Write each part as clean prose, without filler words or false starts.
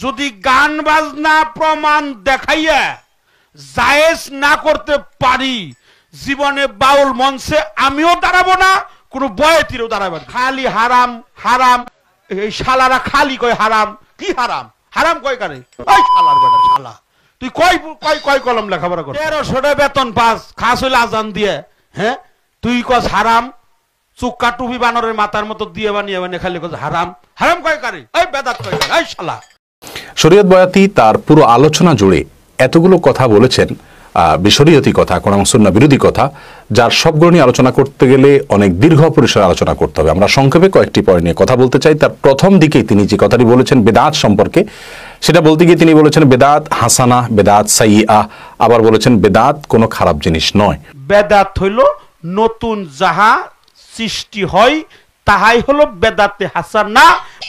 যদি গান বাজনা প্রমাণ দেখাইয়া জায়েজ না করতে পারি, জীবনে বাউল মঞ্চে আমিও দাঁড়াবো না, কোনো বয়াতিরও দাঁড়াবো না। খালি হারাম হারাম, এই শালারা খালি কয় হারাম। কি হারাম? হারাম কয় কারে? ওই শালার বেটা শালা, তুই কয় কয় কয় কলম লেখাপড়া কর, 1300 টাকা বেতন পাস, খাস হইলে আজান দিয়ে, হ্যাঁ তুই কস হারাম। চুক্কা টুপি বানরের মাথার মতো দিয়ে বানিয়ে বানিয়ে খালি কস হারাম। হারাম কয় কারে? ওই বেদাত কয় কারে? ওই শালা। শরীয়ত বয়াতি তার পুরো আলোচনা জুড়ে এতগুলো কথা বলেছেন, বিশরীয়তি কথা, কোরআন সুন্নাহ বিরোধী কথা, যার সবগুলো নিয়ে আলোচনা করতে গেলে অনেক দীর্ঘ পরিসরে আলোচনা করতে হবে। আমরা সংক্ষেপে কয়েকটি পয়েন্ট নিয়ে কথা বলতে চাই। তার প্রথম দিকেই তিনি যে কথাটি বলেছেন বেদাত সম্পর্কে, সেটা বলতে গিয়ে তিনি বলেছেন বেদাত হাসানা, বেদাত সাইয়্যা, আবার বলেছেন বেদাত কোনো খারাপ জিনিস নয়। বেদাত হইল নতুন যাহা সৃষ্টি হয় তাহাই হলো বেদাতে হাসানা,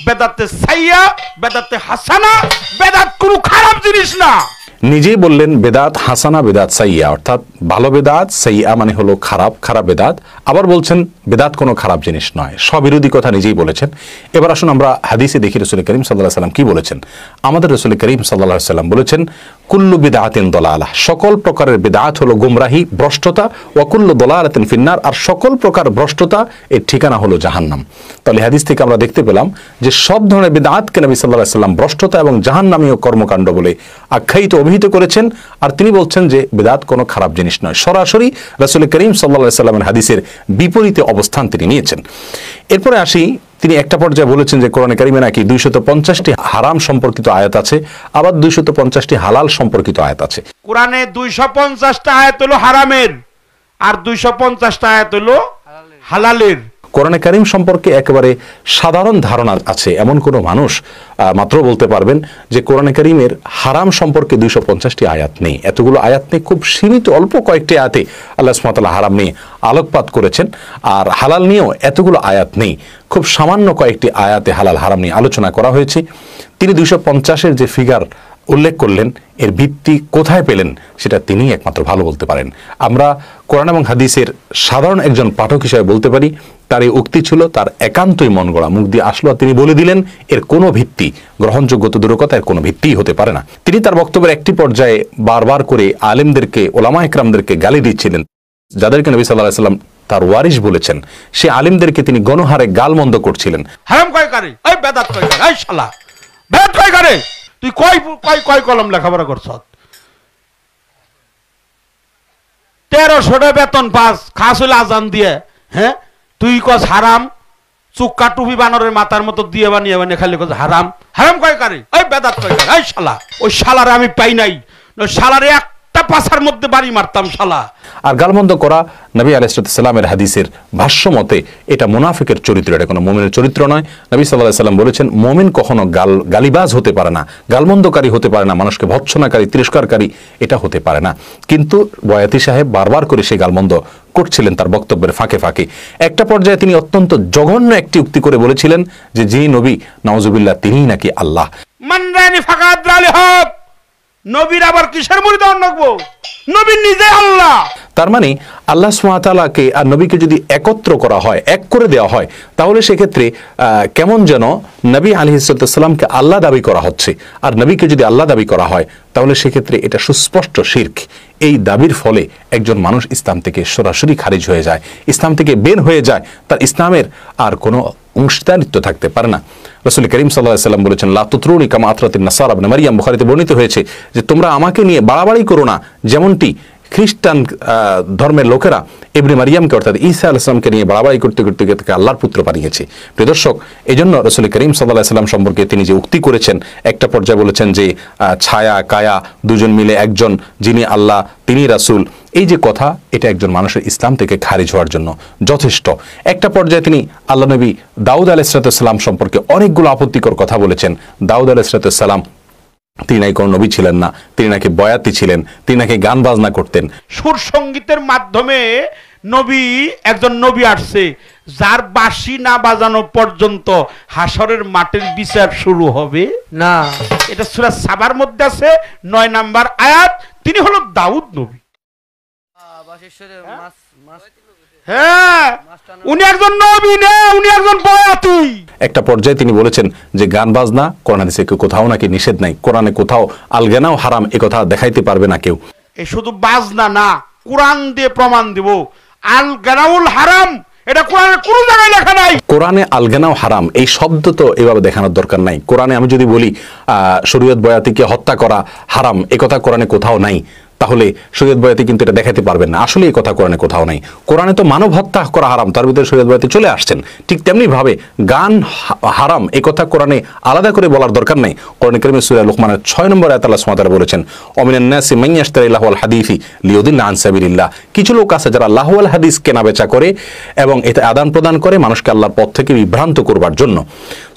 বেদাতে সাইয়্যা, বেদাতে হাসানা। বেদাত কোনো খারাপ জিনিস না। নিজেই বললেন বেদাত হাসানা, বেদাত সাইয়্যা, অর্থাৎ ভালো বেদাত, সাইয়্যা মানে হলো খারাপ, খারাপ বেদাত। আবার বলছেন বেদাত কোনো খারাপ জিনিস নয়, স্ববিরোধী কথা নিজেই বলেছেন। এবার আসুন আমরা হাদিসে দেখি রাসূল করিম সাল্লাল্লাহু আলাইহি সাল্লাম কি বলেছেন। আমাদের রাসূল করিম সাল্লাল্লাহু আলাইহি সাল্লাম বলেছেন কুল্লু বিদআতিন দালালাহ, সকল প্রকারের বিদআত হলো গুমরাহি, ভ্রষ্টতা, ওয়া কুল্লু দালালাতিন ফিন্নার, আর সকল প্রকার ভ্রষ্টতা এর ঠিকানা হলো জাহান্নাম। তাহলে হাদিস থেকে আমরা দেখতে পেলাম যে সব ধরনের বিদআতকে নবী সাল্লাল্লাহু আলাইহি সাল্লাম ভ্রষ্টতা এবং জাহান্নামীয় কর্মকাণ্ড বলে আখ্যায়িত, অভিহিত করেছেন। আর তিনি বলছেন যে বিদআত কোনো খারাপ জিনিস নয়। সরাসরি রাসূল করিম সাল্লাল্লাহু আলাইহি সাল্লামের হাদিসের বিপরীতে অবস্থান তিনি নিয়েছেন। এরপরে আসি, তিনি একটা পর্যায়ে বলেছেন যে কোরআনে কারিমে নাকি 250টি হারাম সম্পর্কিত আয়াত আছে, আবার 250টি হালাল সম্পর্কিত আয়াত আছে। কোরআনে 250টা আয়াত হলো হারামের, আর 250টা আয়াত হলো হালালের। কোরআনে কারিম সম্পর্কে একেবারে সাধারণ ধারণা আছে এমন কোনো মানুষ মাত্র বলতে পারবেন যে কোরআনে কারিমের হারাম সম্পর্কে 250টি আয়াত নেই। এতগুলো আয়াত নেই, খুব সীমিত অল্প কয়েকটি আয়াতে আল্লাহ সুবহানাহু ওয়া তাআলা হারাম নিয়ে আলোকপাত করেছেন। আর হালাল নিয়েও এতগুলো আয়াত নেই, খুব সামান্য কয়েকটি আয়াতে হালাল হারাম নিয়ে আলোচনা করা হয়েছে। তিনি 250-এর যে ফিগার উল্লেখ করলেন, এর ভিত্তি কোথায় পেলেন সেটা তিনিই একমাত্র ভালো বলতে পারেন। আমরা কোরআন এবং হাদিসের সাধারণ একজন পাঠক হিসেবে বলতে পারি তার এই উক্তি ছিল তার একান্তই মন গড়া, মুখ দিয়ে আসলো তিনি বলে দিলেন, এর কোনো ভিত্তি গ্রহণযোগ্য তো দূরের কথা, এর কোনো ভিত্তিই হতে পারে না। তিনি তার বক্তব্যের একটি পর্যায়ে বারবার করে আলেমদেরকে, ওলামা ইকরামদেরকে গালি দিচ্ছিলেন, যাদেরকে নবী সাল্লাল্লাহু আলাইহি ওয়াসাল্লাম তার ওয়ারিস বলেছেন। সে আলেমদেরকে তিনি গণহারে গালমন্দ করছিলেন। হারাম কয় কারে? ওই বেদাত কয় কারে? ওই শালা বেদাত কয় কারে? তুই কয় কয় কয় কলম লেখাপড়া করছ? 1300 টাকা বেতন পাস, খাস হইলে আজান দিয়ে, হ্যাঁ তুই কস হারাম। চুক্কা টুপি বানরের মাথার মতো দিয়ে বানিয়ে বানিয়ে খালি কস হারাম। হারাম কয় কারে? ওই বেদাত কয় কারে? ওই শালা, ওই শালারে আমি পাই নাই, শালারে একটা পাছার মধ্যে বাড়ি মারতাম শালা। আর গালমন্দ করা নবী আলাইহিস সালামের হাদিসের ভাষ্য মতে এটা মুনাফিকের চরিত্র, এটা কোনো মুমিনের চরিত্র নয়। নবী সাল্লাল্লাহু আলাইহি সাল্লাম বলেছেন মুমিন কখনো গালিবাজ হতে পারে না, গালমন্দকারী হতে পারে না, মানুষকে ভৎসনাকারী, তিরস্কারকারী এটা হতে পারে না। কিন্তু বয়াতি সাহেব বারবার করে সেই গালমন্দ করছিলেন তার বক্তব্যের ফাঁকে ফাঁকে। একটা পর্যায়ে তিনি অত্যন্ত জঘন্য একটি উক্তি করে বলেছিলেন যে যিনি নবী নাউজুবিল্লাহ তিনিই নাকি আল্লাহ। মানরানি ফাকাত রালি হক, নবীর আবার কিসের মুরিদ রাখবো? নবী নিজে আল্লাহ। তার মানে আল্লাহ সুবহানাহু ওয়া তাআলাকে আর নবীকে যদি একত্র করা হয়, এক করে দেওয়া হয়, তাহলে সেক্ষেত্রে কেমন যেন নবী আলাইহিস সালামকে আল্লাহ দাবি করা হচ্ছে। আর নবীকে যদি আল্লাহ দাবি করা হয় তাহলে সেক্ষেত্রে এটা সুস্পষ্ট শিরক। এই দাবির ফলে একজন মানুষ ইসলাম থেকে সরাসরি খারিজ হয়ে যায়, ইসলাম থেকে বের হয়ে যায়, তার ইসলামের আর কোনো অংশীদারিত্ব থাকতে পারে না। রাসূল করিম সাল্লাল্লাহু আলাইহি ওয়াসাল্লাম বলেছেন লা তুতরুনি কামা আতরাতিন নাসারা ইবনে মারইয়াম, বুখারীতে বর্ণিত হয়েছে যে তোমরা আমাকে নিয়ে বাড়াবাড়ি করো না, যেমনটি খ্রিস্টান ধর্মের লোকেরা ইবনে মারইয়ামকে অর্থাৎ ঈসা আলাইহিস সালামকে নিয়ে বাড়াবাড়ি করতে করতে তাকে আল্লাহর পুত্র বানিয়েছে। প্রিয় দর্শক, এজন্য রাসূল করিম সাল্লাল্লাহু আলাইহি ওয়াসাল্লাম সম্পর্কে তিনি যে উক্তি করেছেন, একটা পর্যায়ে বলেছেন যে ছায়া কায়া দুজন মিলে একজন, যিনি আল্লাহ তিনি রাসূল, এই যে কথা, এটা একজন মানুষের ইসলাম থেকে খারিজ হওয়ার জন্য যথেষ্ট। একটা পর্যায়ে তিনি আল্লাহ নবী দাউদ আলাইহিস সালাম সম্পর্কে অনেকগুলো আপত্তিকর কথা বলেছেন। দাউদ আলাইহিস সালাম তিনি নাকি কোনো নবী ছিলেন না, তিনি নাকি বয়াতি ছিলেন, তিনি নাকি গান বাজনা করতেন। সুর সঙ্গীতের মাধ্যমে নবী, একজন নবী আসছে যার বাঁশি না বাজানো পর্যন্ত হাসরের মাঠের বিচার শুরু হবে না। এটা সূরা সাবার মধ্যে আছে 9 নাম্বার আয়াত। তিনি হলো দাউদ নবী। হ্যাঁ, উনি একজন নবী না, উনি একজন বয়াতি। একটা পর্যায়ে তিনি বলেছেন যে গান বাজনা কোরআন হাদিসে কোথাও নাকি নিষেধ নাই, কোরআনে কোথাও আলগানাও হারাম এ কথা দেখাইতে পারবে না কেউ। এই শুধু বাজনা না, কোরআন দিয়ে প্রমাণ দিব আল গানাউল হারাম, এটা কোরআনের কোনো জায়গায় লেখা নাই। কোরআনে আলগানাও হারাম এই শব্দ তো এভাবে দেখানোর দরকার নাই। কোরআনে আমি যদি বলি শরীয়ত বয়াতিকে হত্যা করা হারাম, এ কথা কোরআনে কোথাও নাই, তাহলে শরীয়ত বয়াতি কিন্তু এটা দেখাতে পারবেন না। আসলে এই কথা কোরআনে কোথাও নাই। কোরআনে তো মানব হত্যা করা হারাম, তার ভিতরে শরীয়ত বয়াতি চলে আসছেন। ঠিক তেমনি ভাবে গান হারাম এই কথা কোরআনে আলাদা করে বলার দরকার নাই। কোরআন কারীমে সূরা লুকমানের 6 নম্বর আয়াতে আল্লাহ সুবহানাহু ওয়া তাআলা বলেছেন, ওমিনান নাসি মান ইয়াশতারি লাহওয়াল হাদিসি লিয়ুদিল্লা আন সাবিলিল্লাহ। কিছু লোক আছে যারা লাহওয়াল হাদিস কেনা বেচা করে এবং এতে আদান প্রদান করে মানুষকে আল্লাহর পথ থেকে বিভ্রান্ত করবার জন্য।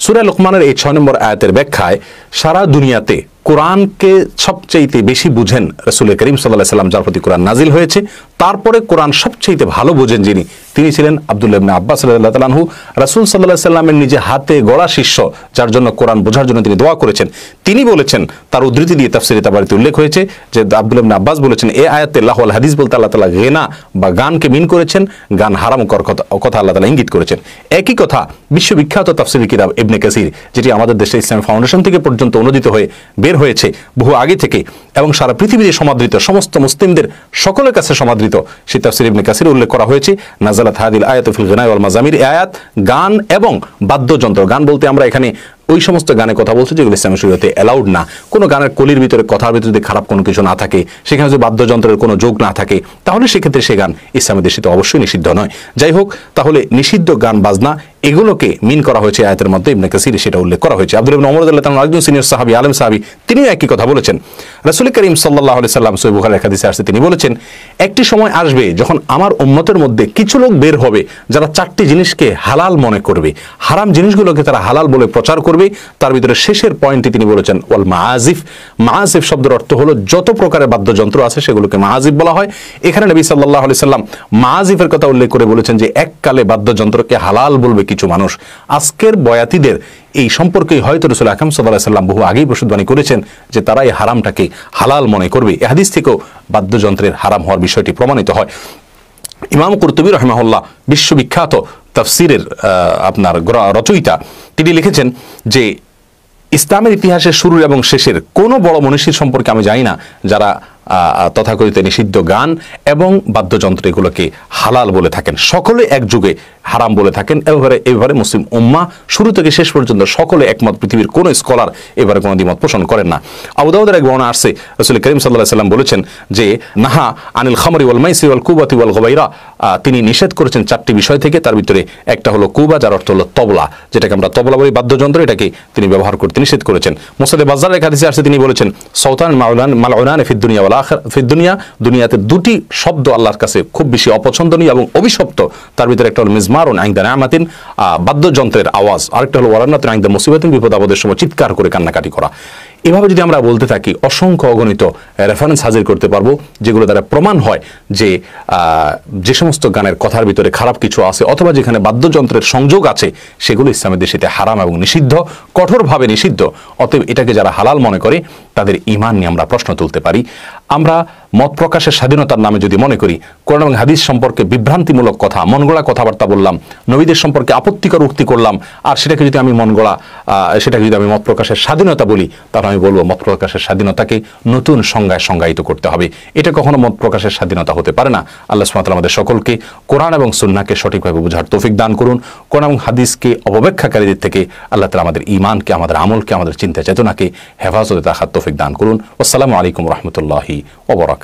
সূরা লুকমানের এই 6 নম্বর আয়াতের ব্যাখ্যায় সারা দুনিয়াতে কোরআনকে সবচেয়ে বেশি বুঝেন রাসূল করিম সাল্লাল্লাহু আলাইহি ওয়াসাল্লাম, যার প্রতি কোরআন নাজিল হয়েছে। তারপরে কোরআন সবচেয়ে ভালো বোঝেন যিনি, তিনি ছিলেন আব্দুল্লাহ ইবনে আব্বাস রাদিয়াল্লাহু তাআলা আনহু, রাসূল সাল্লাল্লাহু আলাইহি ওয়াসাল্লামের নিজে হাতে গড়া শিষ্য, যার জন্য কোরআন বোঝার জন্য তিনি দোয়া করেছেন। তিনি বলেছেন, তার উদ্ধৃতি দিয়ে তাফসীরে তাবারিতে উল্লেখ হয়েছে যে আব্দুল্লাহ ইবনে আব্বাস বলেছেন, এই আয়াতে লাহওয়াল হাদিস বলতে আল্লাহ তাআলা গিনা বা গানকে মিন করেছেন, গান হারাম করার কথা আল্লাহ তাআলা ইঙ্গিত করেছেন। একই কথা বিশ্ববিখ্যাত তাফসীরি কিতাব ইবনে কাসির, যেটি আমাদের দেশে ইসলামিক ফাউন্ডেশন থেকে পর্যন্ত অনুদিত হয়ে বের হয়েছে বহু আগে থেকে এবং সারা পৃথিবীতে সমাদৃত, সমস্ত মুসলিমদের সকলের কাছে সমাদৃত, সেই তাফসীর ইবনে কাসির উল্লেখ করা হয়েছে, নাযালাত হাদিল আয়াতু ফিল গিনাই ওয়াল মাযামির। এই আয়াত গান এবং বাদ্যযন্ত্র, গান বলতে আমরা এখানে ওই সমস্ত গানের কথা বলছি যেগুলো ইসলামী শরীয়তে অ্যালাউড না। কোনো গানের কলির ভিতরে, কথার ভিতরে যদি খারাপ কোনো কিছু না থাকে, সেখানে যদি বাদ্যযন্ত্রের কোনো যোগ না থাকে, তাহলে সেক্ষেত্রে সে গান ইসলামী দেশে তো অবশ্যই নিষিদ্ধ নয়। যাই হোক, তাহলে নিষিদ্ধ গান বাজনা এগুলোকে মিন করা হয়েছে আয়াতের মধ্যে, ইবনে কাসির সেটা উল্লেখ করা হয়েছে। আব্দুল্লাহ ইবনে ওমর রাদিয়াল্লাহু তাআলা একজন সিনিয়র সাহাবী, আলেম সাহাবী, তিনিও একই কথা বলেছেন। রাসূল করিম সাল্লাল্লাহু আলাইহি সাল্লাম সহিহ বুখারীর হাদিসে আসছে, তিনি বলেছেন, একটি সময় আসবে যখন আমার উম্মতের মধ্যে কিছু লোক বের হবে যারা 4টি জিনিসকে হালাল মনে করবে, হারাম জিনিসগুলোকে তারা হালাল বলে প্রচার করবে। তার ভিতরে শেষের পয়েন্টটি তিনি বলেছেন ওয়াল মাআজিফ। মাআজিফ শব্দের অর্থ হলো যত প্রকারের বাদ্যযন্ত্র আছে সেগুলোকে মাআজিফ বলা হয়। এখানে নবী সাল্লাল্লাহু আলাইহি সাল্লাম মাআজিফের কথা উল্লেখ করে বলেছেন যে এককালে বাদ্যযন্ত্রকে হালাল বলবে কিছু মানুষ। আজকের বয়াতিদের এই সম্পর্কে হয়তো রাসূল আকরাম সাল্লাল্লাহু আলাইহি সাল্লাম বহু আগেই ভবিষ্যদ্বাণী করেছেন যে তারা এই হারামটাকে হালাল মনে করবে। এই হাদিস থেকেও বাদ্যযন্ত্রের হারাম হওয়ার বিষয়টি প্রমাণিত হয়। ইমাম কুরতুবী রাহিমাহুল্লাহ, বিশ্ববিখ্যাত তাফসীরের আপনার রচয়িতা, তিনি লিখেছেন যে ইসলামের ইতিহাসের শুরু এবং শেষের কোনো বড় মনীষীর সম্পর্কে আমি জানি না যারা তথাকথিত নিষিদ্ধ গান এবং বাদ্যযন্ত্র এগুলোকে হালাল বলে থাকেন। সকলে এক যুগে হারাম বলে থাকেন। এবারে মুসলিম উম্মাহ শুরু থেকে শেষ পর্যন্ত সকলে একমত, পৃথিবীর কোনো স্কলার এবারে কোনো দ্বিমত পোষণ করেন না। আবু দাউদের এক বর্ণনা আসছে, রাসূল করিম সাল্লাল্লাহু আলাইহি সাল্লাম বলেছেন যে নাহা আনিল খামরি ওয়াল মাইসির ওয়াল কুবাতি ওয়াল গবাইরা, তিনি নিষেধ করেছেন 4টি বিষয় থেকে। তার ভিতরে একটা হলো কুবা, যার অর্থ হলো তবলা, যেটাকে আমরা তবলা বলি বাদ্যযন্ত্র, এটাকে তিনি ব্যবহার করতে নিষেধ করেছেন। মুসনাদে বাজ্জার এক হাদিসে আসছে, তিনি বলেছেন সাউতান মালউনান ফিদ দুনিয়া ওয়াল আখিরা, ফিদ দুনিয়া, দুনিয়াতে 2টি শব্দ আল্লাহর কাছে খুব বেশি অপছন্দনীয় এবং অভিশপ্ত। তার ভিতরে একটা হলো মিজমারুন ইনদা নিআমাতিন, বাদ্যযন্ত্রের আওয়াজ, আরেকটা হলো ওয়ারানাতুন ইনদা মুসিবাতিন, বিপদ আপদের সময় চিৎকার করে কান্নাকাটি করা। এভাবে যদি আমরা বলতে থাকি অসংখ্য অগণিত রেফারেন্স হাজির করতে পারবো, যেগুলো দ্বারা প্রমাণ হয় যে যে সমস্ত গানের কথার ভিতরে খারাপ কিছু আছে অথবা যেখানে বাদ্যযন্ত্রের সংযোগ আছে সেগুলো ইসলামের দেশে হারাম এবং নিষিদ্ধ, কঠোরভাবে নিষিদ্ধ। অতএব এটাকে যারা হালাল মনে করে তাদের ঈমান নিয়ে আমরা প্রশ্ন তুলতে পারি। আমরা মত প্রকাশের স্বাধীনতার নামে যদি মনে করি কোরআন এবং হাদিস সম্পর্কে বিভ্রান্তিমূলক কথা, মনগড়া কথাবার্তা বললাম, নবীদের সম্পর্কে আপত্তিকর উক্তি করলাম, আর সেটাকে যদি আমি সেটাকে যদি আমি মত প্রকাশের স্বাধীনতা বলি, তাহলে আমি বলবো মত প্রকাশের স্বাধীনতাকে নতুন সংজ্ঞায় সংজ্ঞায়িত করতে হবে। এটা কখনো মত প্রকাশের স্বাধীনতা হতে পারে না। আল্লাহ সুবহানাহু ওয়া তাআলা আমাদের সকলকে কোরআন এবং সুন্নাহকে সঠিকভাবে বোঝার তৌফিক দান করুন। কোরআন এবং হাদিসকে অপব্যাখ্যাকারীদের থেকে আল্লাহ তাআলা আমাদের ঈমানকে, আমাদের আমলকে, আমাদের চিন্তা চেতনাকে হেফাজতে রাখার তৌফিক দান করুন। আসসালামু আলাইকুম ওয়া রাহমাতুল্লাহি ওয়া বারাকাতুহু।